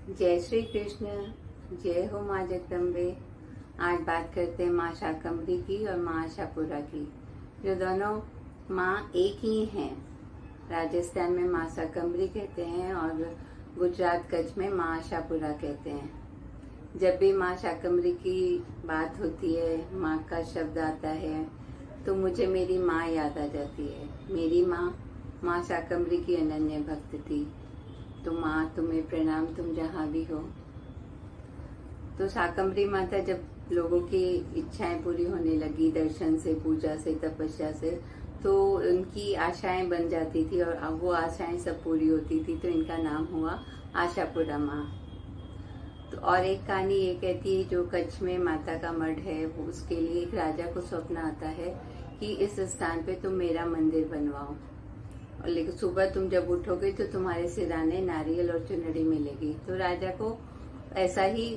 जय श्री कृष्ण। जय हो माँ जगदम्बे। आज बात करते हैं माँ शाकंभरी की और माँ आशापुरा की, जो दोनों माँ एक ही हैं। राजस्थान में माँ शाकंभरी कहते हैं और गुजरात कच्छ में माँ आशापुरा कहते हैं। जब भी माँ शाकंभरी की बात होती है, माँ का शब्द आता है, तो मुझे मेरी माँ याद आ जाती है। मेरी माँ शाकंभरी की अनन्य भक्त थी। तो माँ तुम्हें प्रणाम, तुम जहाँ भी हो। तो शाकंभरी माता जब लोगों की इच्छाएं पूरी होने लगी, दर्शन से, पूजा से, तपस्या से, तो उनकी आशाएं बन जाती थी और अब वो आशाएं सब पूरी होती थी। तो इनका नाम हुआ आशापुरा माँ। तो और एक कहानी ये कहती है, जो कच्छ में माता का मठ है, उसके लिए एक राजा को स्वप्न आता है कि इस स्थान पे तुम मेरा मंदिर बनवाओ। लेकिन सुबह तुम जब उठोगे तो तुम्हारे सिराने नारियल और चुनरी मिलेगी। तो राजा को ऐसा ही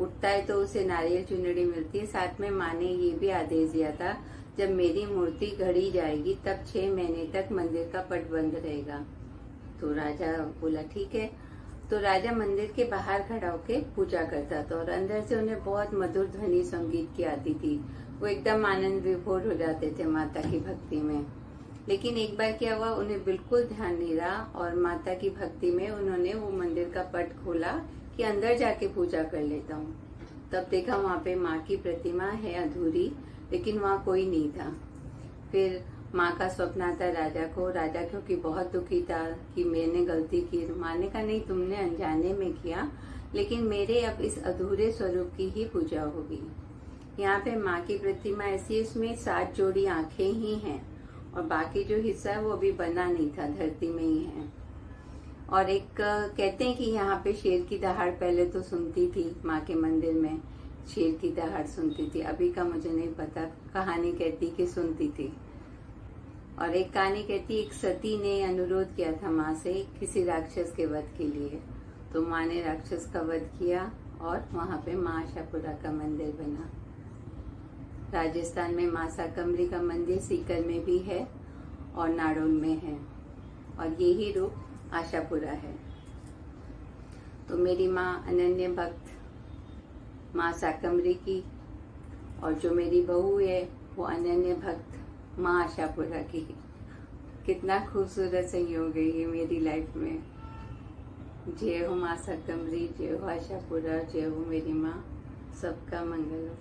उठता है तो उसे नारियल चुनरी मिलती है। साथ में माँ ने ये भी आदेश दिया था, जब मेरी मूर्ति गढ़ी जाएगी तब 6 महीने तक मंदिर का पट बंद रहेगा। तो राजा बोला ठीक है। तो राजा मंदिर के बाहर खड़ा होके पूजा करता था और अंदर से उन्हें बहुत मधुर ध्वनि संगीत की आती थी। वो एकदम आनंद विभोर हो जाते थे माता की भक्ति में। लेकिन एक बार क्या हुआ, उन्हें बिल्कुल ध्यान नहीं रहा और माता की भक्ति में उन्होंने वो मंदिर का पट खोला कि अंदर जाके पूजा कर लेता हूँ। तब देखा वहाँ पे माँ की प्रतिमा है अधूरी, लेकिन वहाँ कोई नहीं था। फिर माँ का स्वप्न आता राजा को। राजा क्योंकि बहुत दुखी था कि मैंने गलती की। माँ ने कहा नहीं, तुमने अनजाने में किया, लेकिन मेरे अब इस अधूरे स्वरूप की ही पूजा होगी। यहाँ पे माँ की प्रतिमा ऐसी है, इसमें 7 जोड़ी आंखें ही हैं और बाकी जो हिस्सा है वो अभी बना नहीं था, धरती में ही है। और एक कहते हैं कि यहाँ पे शेर की दहाड़ पहले तो सुनती थी, माँ के मंदिर में शेर की दहाड़ सुनती थी। अभी का मुझे नहीं पता, कहानी कहती कि सुनती थी। और एक कहानी कहती, एक सती ने अनुरोध किया था माँ से किसी राक्षस के वध के लिए। तो माँ ने राक्षस का वध किया और वहाँ पे माँ आशापुरा का मंदिर बना। राजस्थान में माँ शाकंभरी का मंदिर सीकर में भी है और नाडोल में है, और यही रूप आशापुरा है। तो मेरी माँ अनन्य भक्त माँ शाकंभरी की, और जो मेरी बहू है वो अनन्य भक्त माँ आशापुरा की। कितना खूबसूरत संयोग है ये मेरी लाइफ में। जय हो माँ शाकंभरी, जय हो आशापुरा, जय हो मेरी माँ। सबका मंगल हो।